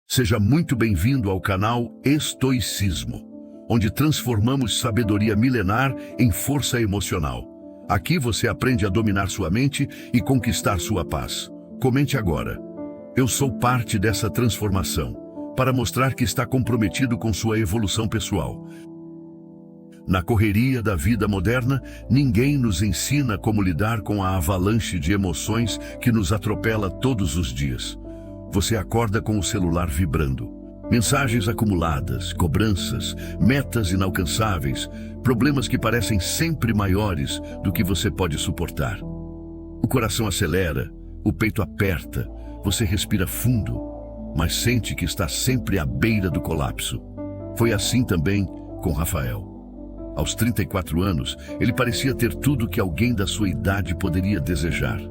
Seja muito bem-vindo ao canal Estoicismo, onde transformamos sabedoria milenar em força emocional. Aqui você aprende a dominar sua mente e conquistar sua paz. Comente agora. Eu sou parte dessa transformação, para mostrar que está comprometido com sua evolução pessoal. Na correria da vida moderna, ninguém nos ensina como lidar com a avalanche de emoções que nos atropela todos os dias. Você acorda com o celular vibrando. Mensagens acumuladas, cobranças, metas inalcançáveis, problemas que parecem sempre maiores do que você pode suportar. O coração acelera, o peito aperta, você respira fundo, mas sente que está sempre à beira do colapso. Foi assim também com Rafael. Aos 34 anos, ele parecia ter tudo que alguém da sua idade poderia desejar.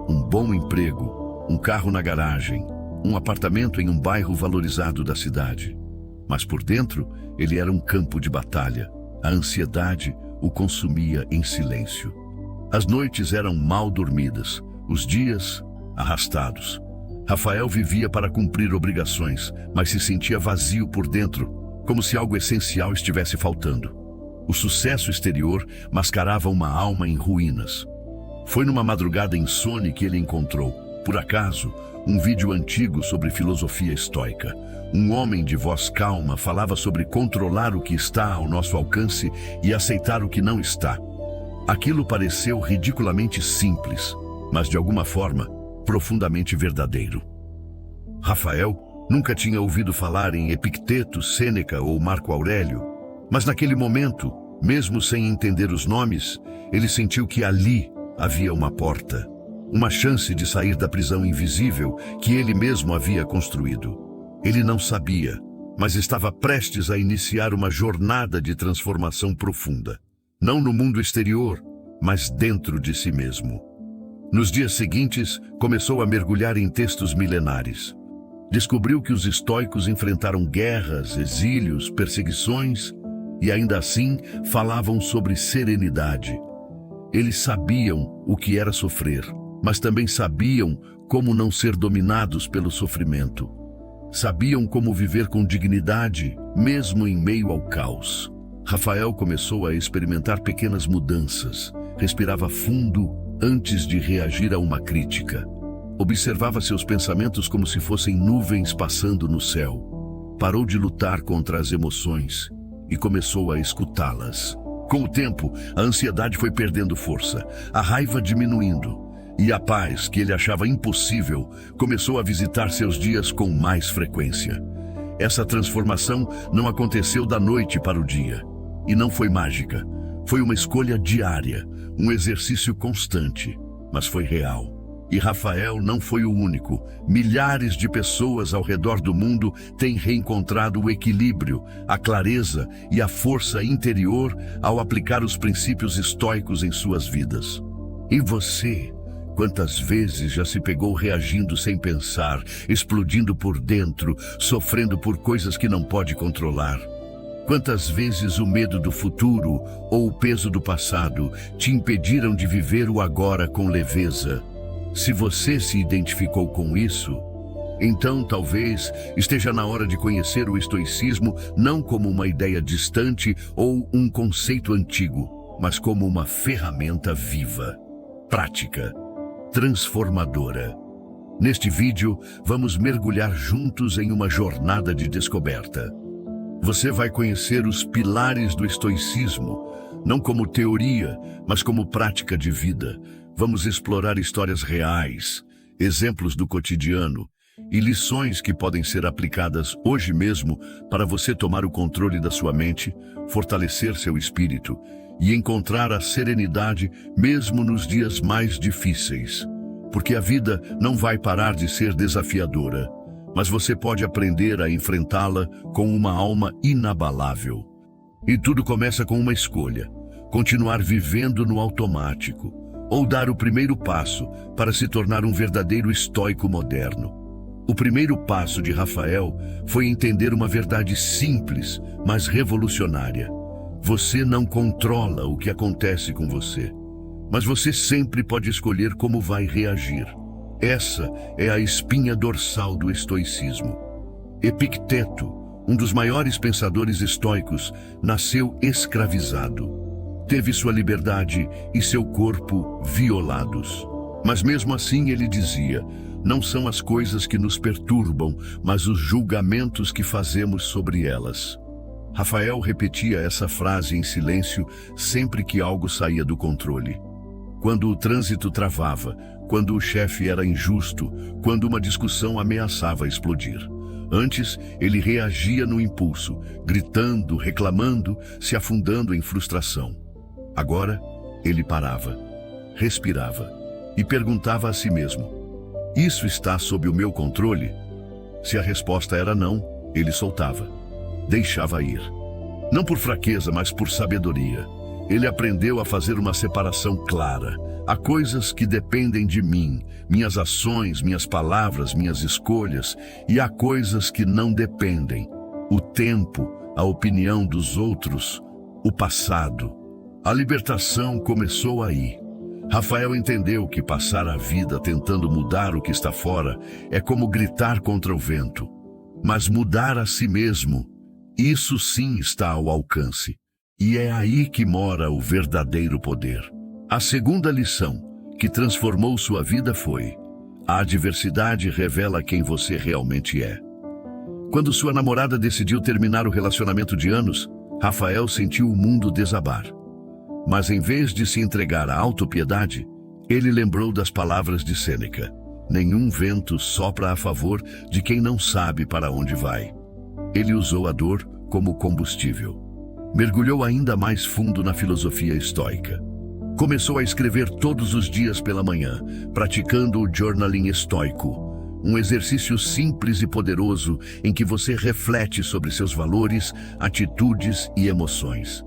Um bom emprego, um carro na garagem, um apartamento em um bairro valorizado da cidade. Mas por dentro, ele era um campo de batalha. A ansiedade o consumia em silêncio. As noites eram mal dormidas, os dias arrastados. Rafael vivia para cumprir obrigações, mas se sentia vazio por dentro, como se algo essencial estivesse faltando. O sucesso exterior mascarava uma alma em ruínas. Foi numa madrugada insone que ele encontrou, por acaso, um vídeo antigo sobre filosofia estoica. Um homem de voz calma falava sobre controlar o que está ao nosso alcance e aceitar o que não está. Aquilo pareceu ridiculamente simples, mas de alguma forma, profundamente verdadeiro. Rafael nunca tinha ouvido falar em Epicteto, Sêneca ou Marco Aurélio, mas naquele momento, mesmo sem entender os nomes, ele sentiu que ali havia uma porta. Uma chance de sair da prisão invisível que ele mesmo havia construído. Ele não sabia, mas estava prestes a iniciar uma jornada de transformação profunda. Não no mundo exterior, mas dentro de si mesmo. Nos dias seguintes, começou a mergulhar em textos milenares. Descobriu que os estoicos enfrentaram guerras, exílios, perseguições e ainda assim falavam sobre serenidade. Eles sabiam o que era sofrer, mas também sabiam como não ser dominados pelo sofrimento. Sabiam como viver com dignidade, mesmo em meio ao caos. Rafael começou a experimentar pequenas mudanças. Respirava fundo antes de reagir a uma crítica. Observava seus pensamentos como se fossem nuvens passando no céu. Parou de lutar contra as emoções e começou a escutá-las. Com o tempo, a ansiedade foi perdendo força, a raiva diminuindo. E a paz, que ele achava impossível, começou a visitar seus dias com mais frequência. Essa transformação não aconteceu da noite para o dia. E não foi mágica. Foi uma escolha diária, um exercício constante, mas foi real. E Rafael não foi o único. Milhares de pessoas ao redor do mundo têm reencontrado o equilíbrio, a clareza e a força interior ao aplicar os princípios estoicos em suas vidas. E você? Quantas vezes já se pegou reagindo sem pensar, explodindo por dentro, sofrendo por coisas que não pode controlar? Quantas vezes o medo do futuro ou o peso do passado te impediram de viver o agora com leveza? Se você se identificou com isso, então talvez esteja na hora de conhecer o estoicismo não como uma ideia distante ou um conceito antigo, mas como uma ferramenta viva, prática, transformadora. Neste vídeo, vamos mergulhar juntos em uma jornada de descoberta. Você vai conhecer os pilares do estoicismo, não como teoria, mas como prática de vida. Vamos explorar histórias reais, exemplos do cotidiano e lições que podem ser aplicadas hoje mesmo para você tomar o controle da sua mente, fortalecer seu espírito e encontrar a serenidade mesmo nos dias mais difíceis. Porque a vida não vai parar de ser desafiadora, mas você pode aprender a enfrentá-la com uma alma inabalável. E tudo começa com uma escolha: continuar vivendo no automático, ou dar o primeiro passo para se tornar um verdadeiro estoico moderno. O primeiro passo de Rafael foi entender uma verdade simples, mas revolucionária. Você não controla o que acontece com você, mas você sempre pode escolher como vai reagir. Essa é a espinha dorsal do estoicismo. Epicteto, um dos maiores pensadores estoicos, nasceu escravizado. Teve sua liberdade e seu corpo violados. Mas mesmo assim ele dizia: não são as coisas que nos perturbam, mas os julgamentos que fazemos sobre elas. Rafael repetia essa frase em silêncio sempre que algo saía do controle. Quando o trânsito travava, quando o chefe era injusto, quando uma discussão ameaçava explodir. Antes, ele reagia no impulso, gritando, reclamando, se afundando em frustração. Agora, ele parava, respirava e perguntava a si mesmo: isso está sob o meu controle? Se a resposta era não, ele soltava, deixava ir. Não por fraqueza, mas por sabedoria. Ele aprendeu a fazer uma separação clara. Há coisas que dependem de mim, minhas ações, minhas palavras, minhas escolhas, e há coisas que não dependem. O tempo, a opinião dos outros, o passado. A libertação começou aí. Rafael entendeu que passar a vida tentando mudar o que está fora é como gritar contra o vento. Mas mudar a si mesmo, isso sim está ao alcance. E é aí que mora o verdadeiro poder. A segunda lição que transformou sua vida foi: a adversidade revela quem você realmente é. Quando sua namorada decidiu terminar o relacionamento de anos, Rafael sentiu o mundo desabar. Mas em vez de se entregar à autopiedade, ele lembrou das palavras de Sêneca: nenhum vento sopra a favor de quem não sabe para onde vai. Ele usou a dor como combustível. Mergulhou ainda mais fundo na filosofia estoica. Começou a escrever todos os dias pela manhã, praticando o journaling estoico, um exercício simples e poderoso em que você reflete sobre seus valores, atitudes e emoções.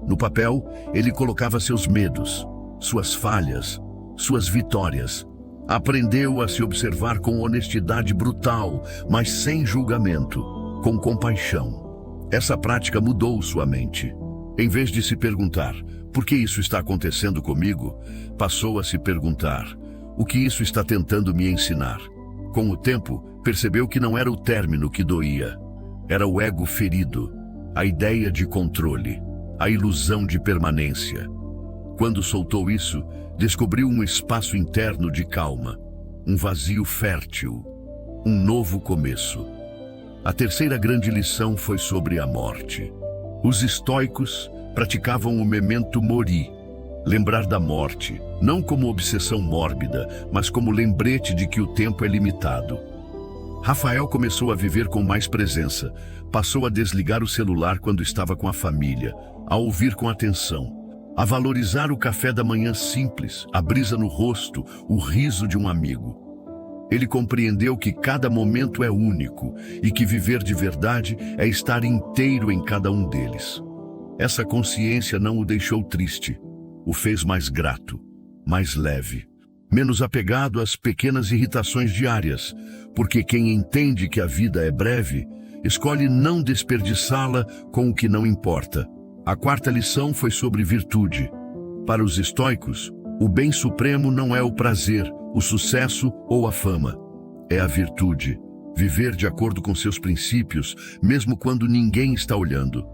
No papel, ele colocava seus medos, suas falhas, suas vitórias. Aprendeu a se observar com honestidade brutal, mas sem julgamento, com compaixão. Essa prática mudou sua mente. Em vez de se perguntar: por que isso está acontecendo comigo?, passou a se perguntar: o que isso está tentando me ensinar? Com o tempo, percebeu que não era o término que doía. Era o ego ferido, a ideia de controle, a ilusão de permanência. Quando soltou isso, descobriu um espaço interno de calma, um vazio fértil, um novo começo. A terceira grande lição foi sobre a morte. Os estoicos praticavam o memento mori, lembrar da morte, não como obsessão mórbida, mas como lembrete de que o tempo é limitado. Rafael começou a viver com mais presença, passou a desligar o celular quando estava com a família, a ouvir com atenção, a valorizar o café da manhã simples, a brisa no rosto, o riso de um amigo. Ele compreendeu que cada momento é único e que viver de verdade é estar inteiro em cada um deles. Essa consciência não o deixou triste, o fez mais grato, mais leve, menos apegado às pequenas irritações diárias, porque quem entende que a vida é breve, escolhe não desperdiçá-la com o que não importa. A quarta lição foi sobre virtude. Para os estoicos, o bem supremo não é o prazer, o sucesso ou a fama. É a virtude, viver de acordo com seus princípios, mesmo quando ninguém está olhando.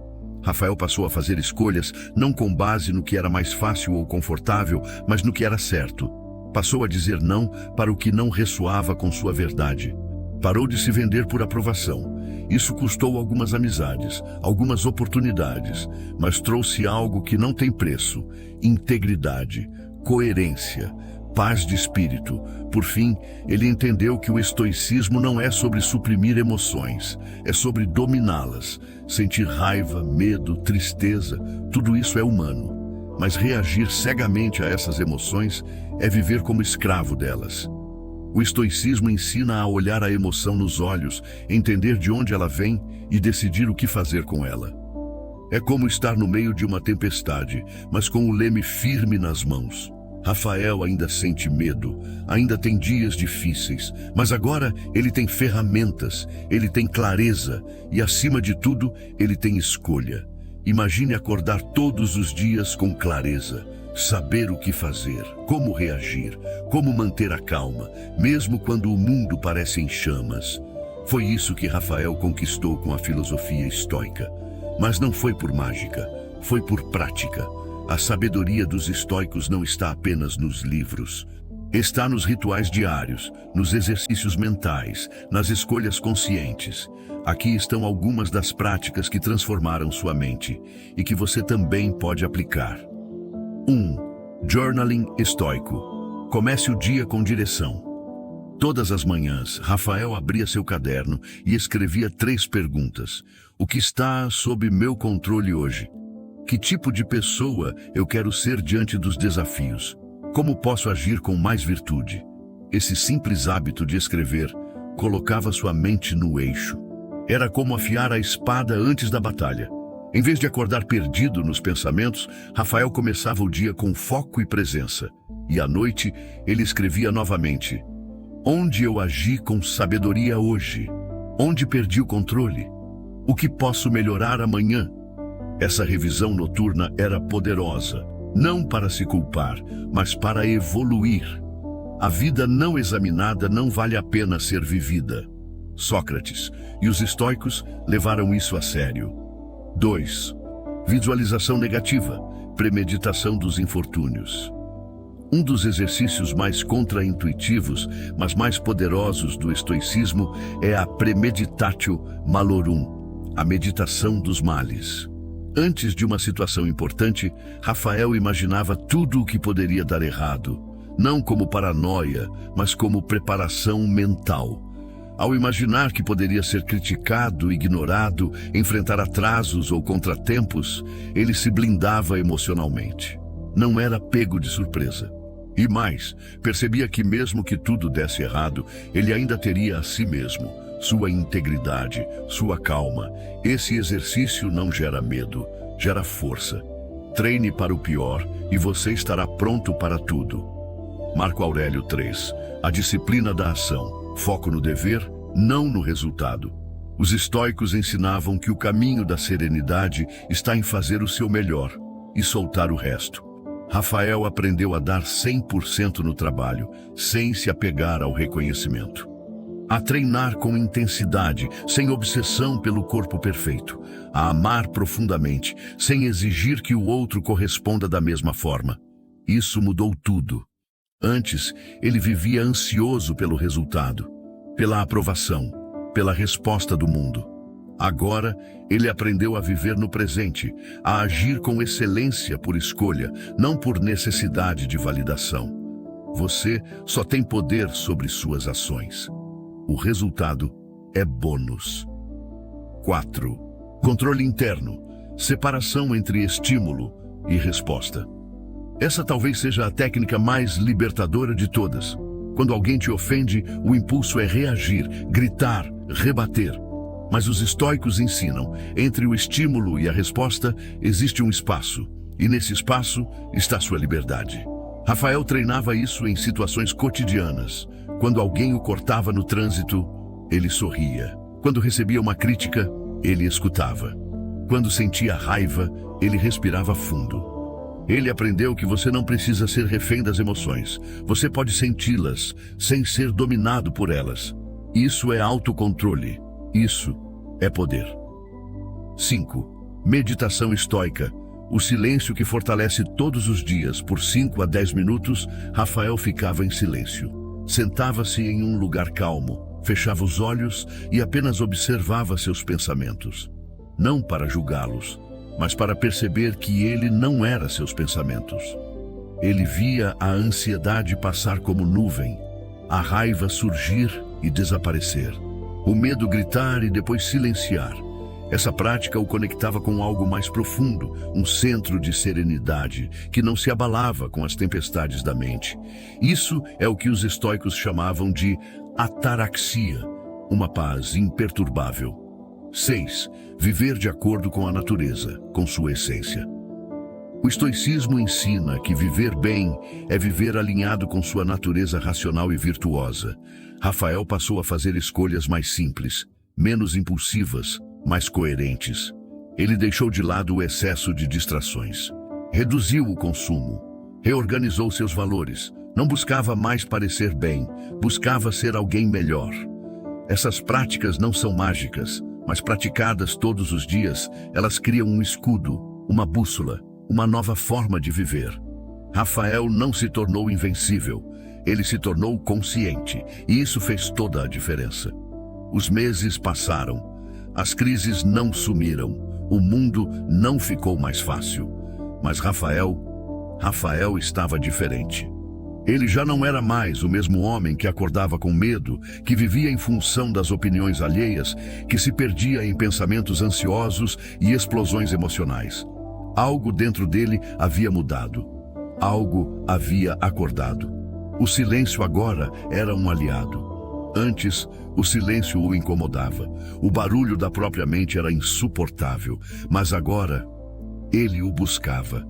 Rafael passou a fazer escolhas não com base no que era mais fácil ou confortável, mas no que era certo. Passou a dizer não para o que não ressoava com sua verdade. Parou de se vender por aprovação. Isso custou algumas amizades, algumas oportunidades, mas trouxe algo que não tem preço: integridade, coerência, paz de espírito. Por fim, ele entendeu que o estoicismo não é sobre suprimir emoções, é sobre dominá-las. Sentir raiva, medo, tristeza, tudo isso é humano. Mas reagir cegamente a essas emoções é viver como escravo delas. O estoicismo ensina a olhar a emoção nos olhos, entender de onde ela vem e decidir o que fazer com ela. É como estar no meio de uma tempestade, mas com o leme firme nas mãos. Rafael ainda sente medo, ainda tem dias difíceis, mas agora ele tem ferramentas, ele tem clareza e, acima de tudo, ele tem escolha. Imagine acordar todos os dias com clareza, saber o que fazer, como reagir, como manter a calma, mesmo quando o mundo parece em chamas. Foi isso que Rafael conquistou com a filosofia estoica. Mas não foi por mágica, foi por prática. A sabedoria dos estoicos não está apenas nos livros. Está nos rituais diários, nos exercícios mentais, nas escolhas conscientes. Aqui estão algumas das práticas que transformaram sua mente e que você também pode aplicar. 1. Journaling estoico. Comece o dia com direção. Todas as manhãs, Rafael abria seu caderno e escrevia 3 perguntas. O que está sob meu controle hoje? Que tipo de pessoa eu quero ser diante dos desafios? Como posso agir com mais virtude? Esse simples hábito de escrever colocava sua mente no eixo. Era como afiar a espada antes da batalha. Em vez de acordar perdido nos pensamentos, Rafael começava o dia com foco e presença. E à noite, ele escrevia novamente: onde eu agi com sabedoria hoje? Onde perdi o controle? O que posso melhorar amanhã? Essa revisão noturna era poderosa, não para se culpar, mas para evoluir. A vida não examinada não vale a pena ser vivida. Sócrates e os estoicos levaram isso a sério. 2. Visualização negativa, premeditação dos infortúnios. Um dos exercícios mais contraintuitivos, mas mais poderosos do estoicismo é a premeditatio malorum, a meditação dos males. Antes de uma situação importante, Rafael imaginava tudo o que poderia dar errado, não como paranoia, mas como preparação mental. Ao imaginar que poderia ser criticado, ignorado, enfrentar atrasos ou contratempos, ele se blindava emocionalmente. Não era pego de surpresa. E mais, percebia que mesmo que tudo desse errado, ele ainda teria a si mesmo, sua integridade, sua calma. Esse exercício não gera medo, gera força. Treine para o pior e você estará pronto para tudo. Marco Aurélio 3. A disciplina da ação. Foco no dever, não no resultado. Os estoicos ensinavam que o caminho da serenidade está em fazer o seu melhor e soltar o resto. Rafael aprendeu a dar 100% no trabalho, sem se apegar ao reconhecimento. A treinar com intensidade, sem obsessão pelo corpo perfeito. A amar profundamente, sem exigir que o outro corresponda da mesma forma. Isso mudou tudo. Antes, ele vivia ansioso pelo resultado, pela aprovação, pela resposta do mundo. Agora, ele aprendeu a viver no presente, a agir com excelência por escolha, não por necessidade de validação. Você só tem poder sobre suas ações. O resultado é bônus. 4. Controle interno. Separação entre estímulo e resposta. Essa talvez seja a técnica mais libertadora de todas. Quando alguém te ofende, o impulso é reagir, gritar, rebater. Mas os estoicos ensinam, entre o estímulo e a resposta existe um espaço, e nesse espaço está sua liberdade. Rafael treinava isso em situações cotidianas. Quando alguém o cortava no trânsito, ele sorria. Quando recebia uma crítica, ele escutava. Quando sentia raiva, ele respirava fundo. Ele aprendeu que você não precisa ser refém das emoções. Você pode senti-las, sem ser dominado por elas. Isso é autocontrole. Isso é poder. 5. Meditação estoica. O silêncio que fortalece todos os dias. Por 5 a 10 minutos, Rafael ficava em silêncio. Sentava-se em um lugar calmo, fechava os olhos e apenas observava seus pensamentos. Não para julgá-los, mas para perceber que ele não era seus pensamentos. Ele via a ansiedade passar como nuvem, a raiva surgir e desaparecer, o medo gritar e depois silenciar. Essa prática o conectava com algo mais profundo, um centro de serenidade que não se abalava com as tempestades da mente. Isso é o que os estoicos chamavam de ataraxia, uma paz imperturbável. 6. Viver de acordo com a natureza, com sua essência. O estoicismo ensina que viver bem é viver alinhado com sua natureza racional e virtuosa. Rafael passou a fazer escolhas mais simples, menos impulsivas, mais coerentes. Ele deixou de lado o excesso de distrações. Reduziu o consumo. Reorganizou seus valores. Não buscava mais parecer bem, buscava ser alguém melhor. Essas práticas não são mágicas, mas praticadas todos os dias, elas criam um escudo, uma bússola, uma nova forma de viver. Rafael não se tornou invencível, ele se tornou consciente, e isso fez toda a diferença. Os meses passaram, as crises não sumiram, o mundo não ficou mais fácil. Mas Rafael estava diferente. Ele já não era mais o mesmo homem que acordava com medo, que vivia em função das opiniões alheias, que se perdia em pensamentos ansiosos e explosões emocionais. Algo dentro dele havia mudado. Algo havia acordado. O silêncio agora era um aliado. Antes, o silêncio o incomodava. O barulho da própria mente era insuportável. Mas agora, ele o buscava.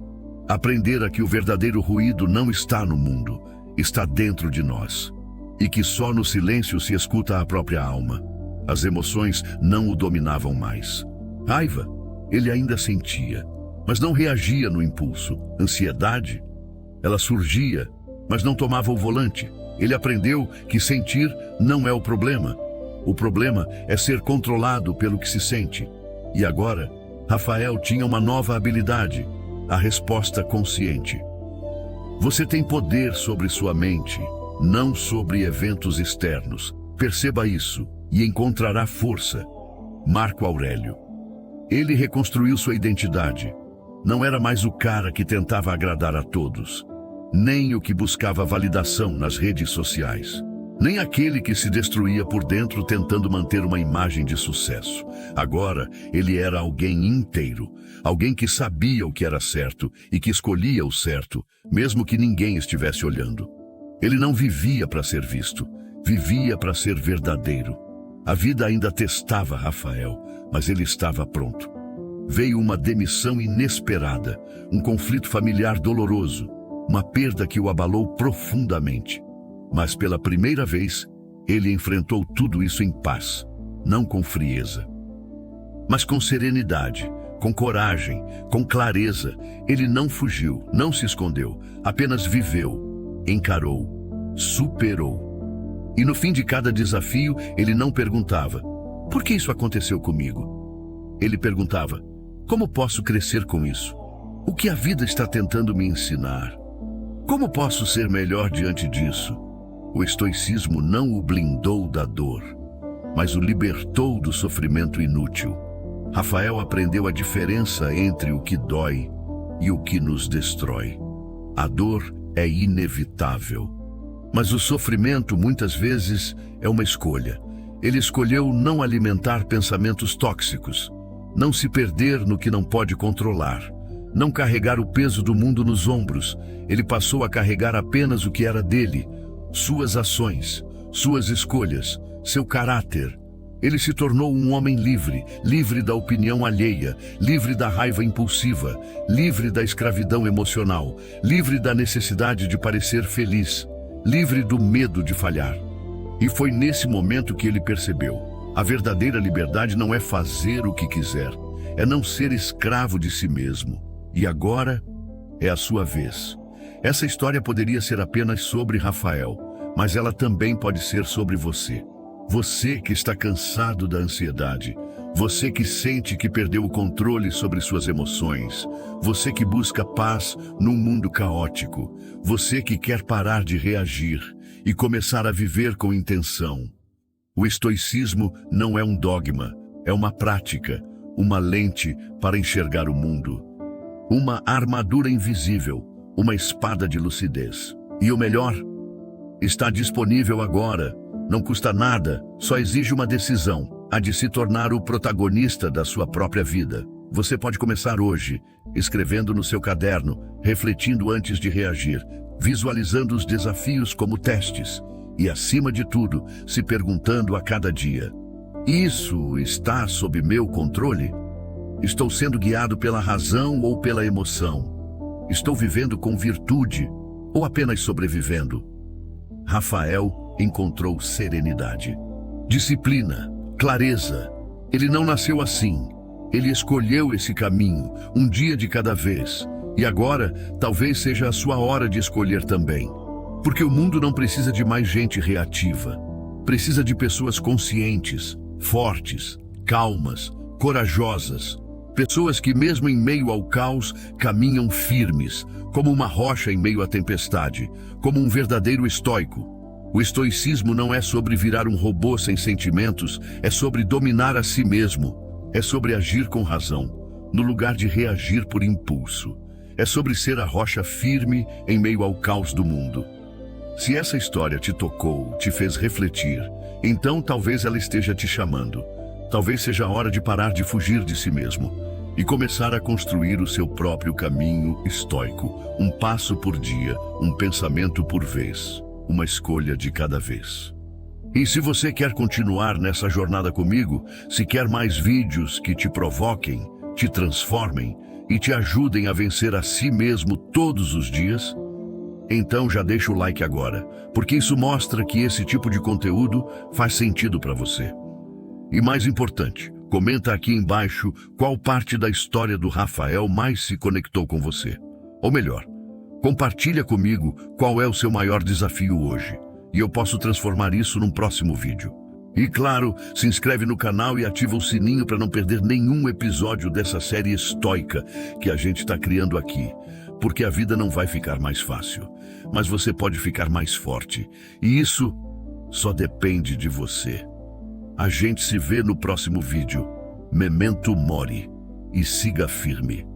Aprendera que o verdadeiro ruído não está no mundo, está dentro de nós. E que só no silêncio se escuta a própria alma. As emoções não o dominavam mais. Raiva, ele ainda sentia, mas não reagia no impulso. Ansiedade, ela surgia, mas não tomava o volante. Ele aprendeu que sentir não é o problema. O problema é ser controlado pelo que se sente. E agora, Rafael tinha uma nova habilidade, a resposta consciente. Você tem poder sobre sua mente, não sobre eventos externos. Perceba isso e encontrará força. Marco Aurélio. Ele reconstruiu sua identidade. Não era mais o cara que tentava agradar a todos, nem o que buscava validação nas redes sociais, nem aquele que se destruía por dentro tentando manter uma imagem de sucesso. Agora, ele era alguém inteiro, alguém que sabia o que era certo e que escolhia o certo, mesmo que ninguém estivesse olhando. Ele não vivia para ser visto, vivia para ser verdadeiro. A vida ainda testava Rafael, mas ele estava pronto. Veio uma demissão inesperada, um conflito familiar doloroso, uma perda que o abalou profundamente. Mas pela primeira vez, ele enfrentou tudo isso em paz, não com frieza, mas com serenidade, com coragem, com clareza. Ele não fugiu, não se escondeu, apenas viveu, encarou, superou. E no fim de cada desafio, ele não perguntava: por que isso aconteceu comigo? Ele perguntava: como posso crescer com isso? O que a vida está tentando me ensinar? Como posso ser melhor diante disso? O estoicismo não o blindou da dor, mas o libertou do sofrimento inútil. Rafael aprendeu a diferença entre o que dói e o que nos destrói. A dor é inevitável, mas o sofrimento muitas vezes é uma escolha. Ele escolheu não alimentar pensamentos tóxicos, não se perder no que não pode controlar, não carregar o peso do mundo nos ombros. Ele passou a carregar apenas o que era dele, suas ações, suas escolhas, seu caráter. Ele se tornou um homem livre, livre da opinião alheia, livre da raiva impulsiva, livre da escravidão emocional, livre da necessidade de parecer feliz, livre do medo de falhar. E foi nesse momento que ele percebeu: a verdadeira liberdade não é fazer o que quiser, é não ser escravo de si mesmo. E agora é a sua vez. Essa história poderia ser apenas sobre Rafael, mas ela também pode ser sobre você. Você que está cansado da ansiedade, você que sente que perdeu o controle sobre suas emoções, você que busca paz num mundo caótico, você que quer parar de reagir e começar a viver com intenção. O estoicismo não é um dogma, é uma prática, uma lente para enxergar o mundo, uma armadura invisível, uma espada de lucidez. E o melhor, está disponível agora. Não custa nada, só exige uma decisão, a de se tornar o protagonista da sua própria vida. Você pode começar hoje, escrevendo no seu caderno, refletindo antes de reagir, visualizando os desafios como testes e, acima de tudo, se perguntando a cada dia: isso está sob meu controle? Estou sendo guiado pela razão ou pela emoção? Estou vivendo com virtude ou apenas sobrevivendo? Rafael encontrou serenidade, disciplina, clareza. Ele não nasceu assim. Ele escolheu esse caminho, um dia de cada vez. E agora, talvez seja a sua hora de escolher também. Porque o mundo não precisa de mais gente reativa. Precisa de pessoas conscientes, fortes, calmas, corajosas. Pessoas que, mesmo em meio ao caos, caminham firmes, como uma rocha em meio à tempestade, como um verdadeiro estoico. O estoicismo não é sobre virar um robô sem sentimentos, é sobre dominar a si mesmo. É sobre agir com razão, no lugar de reagir por impulso. É sobre ser a rocha firme em meio ao caos do mundo. Se essa história te tocou, te fez refletir, então talvez ela esteja te chamando. Talvez seja a hora de parar de fugir de si mesmo e começar a construir o seu próprio caminho estoico, um passo por dia, um pensamento por vez, uma escolha de cada vez. E se você quer continuar nessa jornada comigo, se quer mais vídeos que te provoquem, te transformem e te ajudem a vencer a si mesmo todos os dias, então já deixa o like agora, porque isso mostra que esse tipo de conteúdo faz sentido para você. E mais importante, comenta aqui embaixo qual parte da história do Rafael mais se conectou com você. Ou melhor, compartilha comigo qual é o seu maior desafio hoje, e eu posso transformar isso num próximo vídeo. E claro, se inscreve no canal e ativa o sininho para não perder nenhum episódio dessa série estoica que a gente está criando aqui. Porque a vida não vai ficar mais fácil, mas você pode ficar mais forte. E isso só depende de você. A gente se vê no próximo vídeo. Memento mori e siga firme.